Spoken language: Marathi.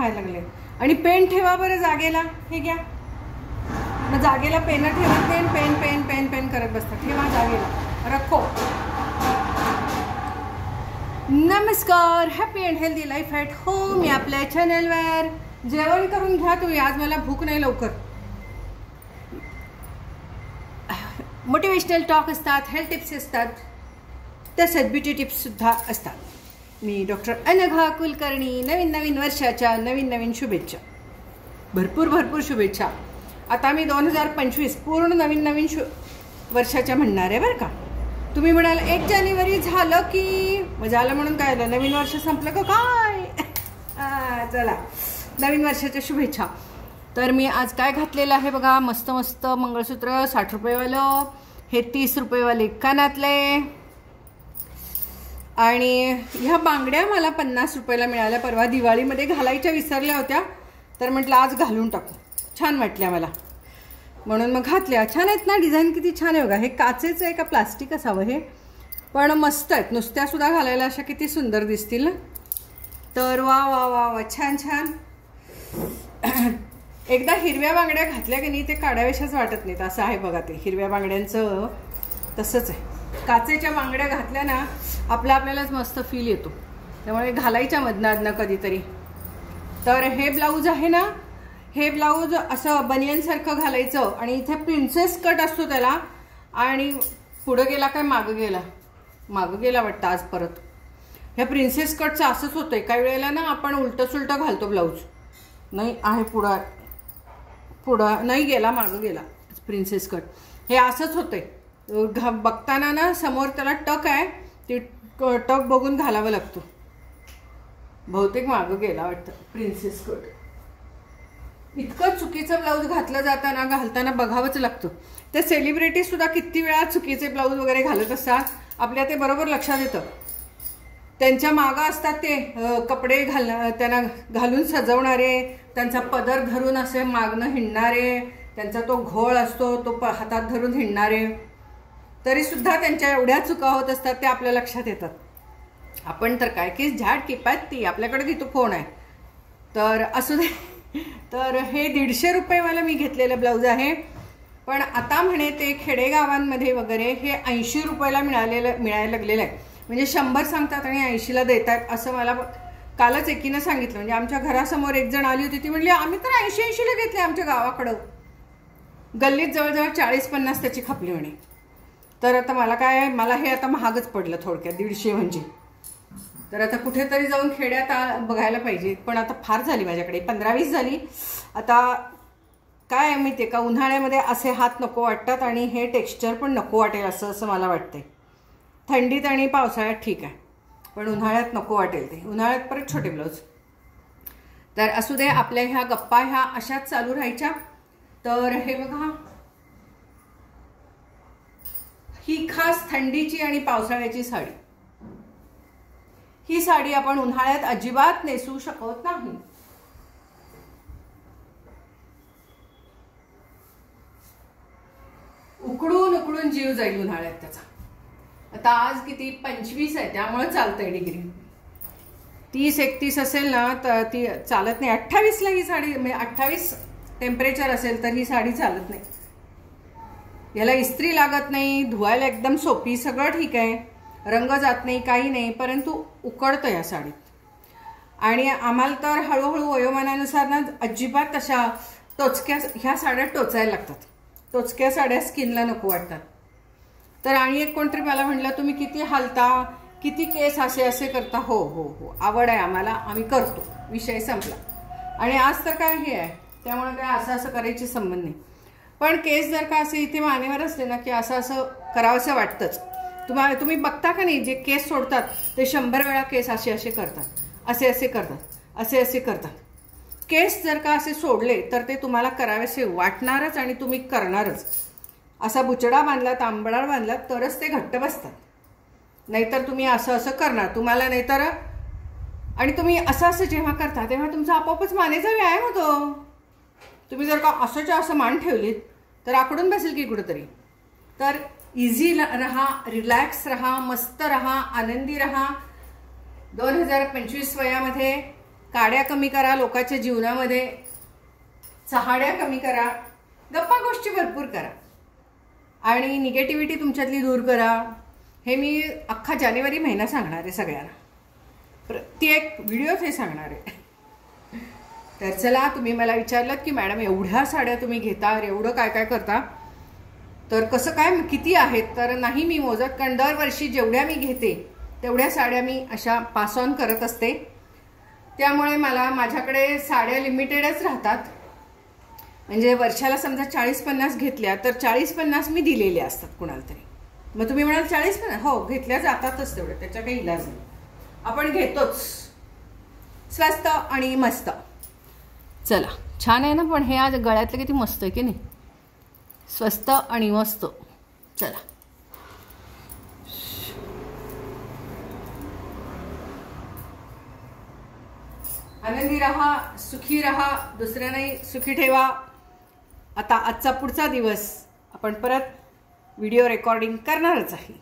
व्हायला लागले. आणि पेन ठेवा बरं जागेला. हे घ्या. मग जागेला पेन ठेवत नाही, पेन पेन पेन पेन करत बसतात. ठेवा जागेला. रखो. नमस्कार. Happy and healthy life at home या आपल्या चॅनलवर. जेवण करून घ्या तुम्ही. आज मला भूक नाही लवकर. मोटिवेशनल टॉक असतात, हेल्थ टिप्स असतात, तसंच ब्युटी टिप्ससुद्धा असतात. मी डॉक्टर अनघा कुलकर्णी. नवीन वर्षाच्या नवीन शुभेच्छा. भरपूर शुभेच्छा. आता मी 2025 पूर्ण नवीन वर्षाच्या म्हणणार आहे बरं का. तुम्ही म्हणाल 1 जानेवारी झालं की मग झालं म्हणून काय झालं, नवीन वर्ष संपलं का काय. चला, नवीन वर्षाच्या शुभेच्छा. तर मी आज काय घातलेलं आहे बघा. मस्त मंगळसूत्र 60 रुपयेवालं. हे 30 रुपयेवाले कानातले. आणि ह्या बांगड्या मला 50 रुपयाला मिळाल्या. परवा दिवाळीमध्ये घालायच्या विसरल्या होत्या, तर म्हटलं आज घालून टाकू. छान वाटल्या मला म्हणून मग घातल्या. छान आहेत ना, डिझाईन किती छान आहे बघा. हे काचेचं आहे का प्लास्टिक असावं हे, पण मस्त आहेत. नुसत्यासुद्धा घालायला अशा किती सुंदर दिसतील ना. तर वा वा वा वा, छान. एकदा हिरव्या बांगड्या घातल्या की नाही ते काढावेशाच वाटत नाहीत. असं आहे बघा. ते हिरव्या बांगड्यांचं तसंच आहे. काचेच्या बांगड्या घातल्या ना आपल्यालाच मस्त फील येतो. त्यामुळे घालायच्या मधनं कधीतरी. तर हे ब्लाऊज आहे ना, हे ब्लाऊज असं बनियनसारखं घालायचं आणि इथे प्रिन्सेस कट असतो त्याला. आणि पुढं गेला काय मागं गेला वाटतं आज परत. ह्या प्रिन्सेस कटचं असंच होतंय. काही वेळेला ना आपण उलटं सुलटं घालतो ब्लाऊज. नाही आहे पुढं नाही गेला, मागं गेला प्रिन्सेस कट. हे असंच होतंय. बघताना ना समोर त्याला टक आहे, ती टक बघून घालावं लागतो. बहुतेक मागं गेला वाटतं प्रिन्सेस कट. इतकं चुकीचं ब्लाऊज घातलं जाताना घालताना बघावंच लागतं. ते सेलिब्रिटीसुद्धा किती वेळा चुकीचे ब्लाऊज वगैरे घालत असतात. आपल्या ते बरोबर लक्षात येतं. त्यांच्या मागं असतात ते कपडे त्यांना घालून सजवणारे, त्यांचा पदर धरून असे मागणं हिंडणारे, त्यांचा तो घोळ असतो तो हातात धरून हिंडणारे. तरीसुद्धा त्यांच्या एवढ्या चुका होत असतात ते आपल्या लक्षात येतात. आपण तर काय की झाड किपात ती आपल्याकडे तिथं फोन आहे. तर असू दे. तर हे 150 रुपयेवाला मी घेतलेलं ब्लाऊज आहे. पण आता म्हणे ते खेडेगावांमध्ये वगैरे हे 80 रुपयाला मिळायला लागलेलं आहे. म्हणजे 100 सांगतात आणि 80ला देतात असं मला कालच एकीनं सांगितलं. म्हणजे आमच्या घरासमोर एक जण आली होती. ती म्हणली आम्ही तर 80-80ला घेतले आमच्या गावाकडं. गल्लीत जवळजवळ 40-50 त्याची खपली म्हणे. तर आता मला हे आता महागच पडलं थोडक्यात 150 म्हणजे. तर आता कुठेतरी जाऊन खेड्यात बघायला पाहिजे. पण आता फार झाली माझ्याकडे 15-20 झाली. आता काय आहे माहिती आहे का, उन्हाळ्यामध्ये असे हात नको वाटतात आणि हे टेक्स्चर पण नको वाटेल असं मला वाटतंय. थंडीत आणि पावसाळ्यात ठीक आहे, पण उन्हाळ्यात नको वाटेल ते. उन्हाळ्यात परत छोटे ब्लाऊज. तर असू दे, आपल्या ह्या गप्पा ह्या अशाच चालू राहायच्या. तर हे बघा, ही खास थंडीची आणि पावसाळ्याची साडी. ही साडी आपण उन्हाळ्यात अजिबात नेसू शकत नाही. उकडून जीव जाईल उन्हाळ्यात त्याचा. आता आज किती 25 आहे, त्यामुळे चालतंय डिग्री. 30-31 असेल ना तर ती चालत नाही. 28ला ही साडी, म्हणजे 28 टेम्परेचर असेल तर ही साडी चालत नाही. याला इस्त्री लागत नाही, धुवायला एकदम सोपी, सगळं ठीक आहे, रंग जात नाही, काही नाही, परंतु उकडतं या साडीत. आणि आम्हाला तर हळूहळू वयोमानानुसार ना अजिबात तशा टोचक्या ह्या साड्या टोचायला लागतात. टोचक्या साड्या स्किनला नको वाटतात. तर आणि एक कोणतरी मला म्हणलं तुम्ही किती हालता, किती केस असे करता. हो आवड आहे आम्हाला, आम्ही करतो, विषय संपला. आणि आज तर काय हे आहे, त्यामुळे काय असं करायची संबंध नाही. पण केस जर का असे इथे मानेवर असले ना की असं करावंसं वाटतंच. तुम्ही बघता का नाही, जे केस सोडतात ते 100 वेळा केस असे करतात, असे करतात. केस जर का असे सोडले तर ते तुम्हाला करावेसे वाटणारच आणि तुम्ही करणारच. असा बुचडा बांधला, तांबडा बांधला तरच ते घट्ट बसतात. नाहीतर तुम्ही असं करणार तुम्हाला, नाहीतर. आणि तुम्ही असं जेव्हा करता तेव्हा तुमचा आपोआपच मानेचा व्यायाम होतो. तुम्ही जर का असं मान ठेवलीत तर आकडून बसेल की कुठेतरी. तर इझी रहा, रिलॅक्स रहा, मस्त रहा, आनंदी रहा. 2025 वयामध्ये काड्या कमी करा लोकांच्या जीवनामध्ये, चहाड्या कमी करा, गप्पा गोष्टी भरपूर करा आणि निगेटिव्हिटी तुमच्यातली दूर करा. हे मी अख्खा जानेवारी महिना सांगणार आहे सगळ्यांना, प्रत्येक व्हिडिओत हे सांगणार आहे. तर चला, तुम्ही मला विचारलं की मॅडम एवढ्या साड्या तुम्ही घेता, एवढं काय काय करता, तर कसं काय किती आहेत, तर नाही मी मोजत, कारण दरवर्षी जेवढ्या मी घेते तेवढ्या साड्या मी अशा पास ऑन करत असते. त्यामुळे मला माझ्याकडे साड्या लिमिटेडच राहतात. म्हणजे वर्षाला समजा 40-50 घेतल्या तर 40-50 मी दिलेल्या असतात कुणाला तरी. मग तुम्ही म्हणाल 40-50, हो घेतल्या जातातच तेवढे, त्याचा काही इलाज नाही, आपण घेतोच. स्वस्त आणि मस्त. चला, छान आहे ना, पण हे आज गळ्यातलं किती मस्त आहे की नाही, स्वस्त आणि मस्त. चला, आनंदी रहा, सुखी रहा, दुसऱ्यांनाही सुखी ठेवा. आता आजचा पुढचा दिवस आपण परत व्हिडिओ रेकॉर्डिंग करणारच आहे.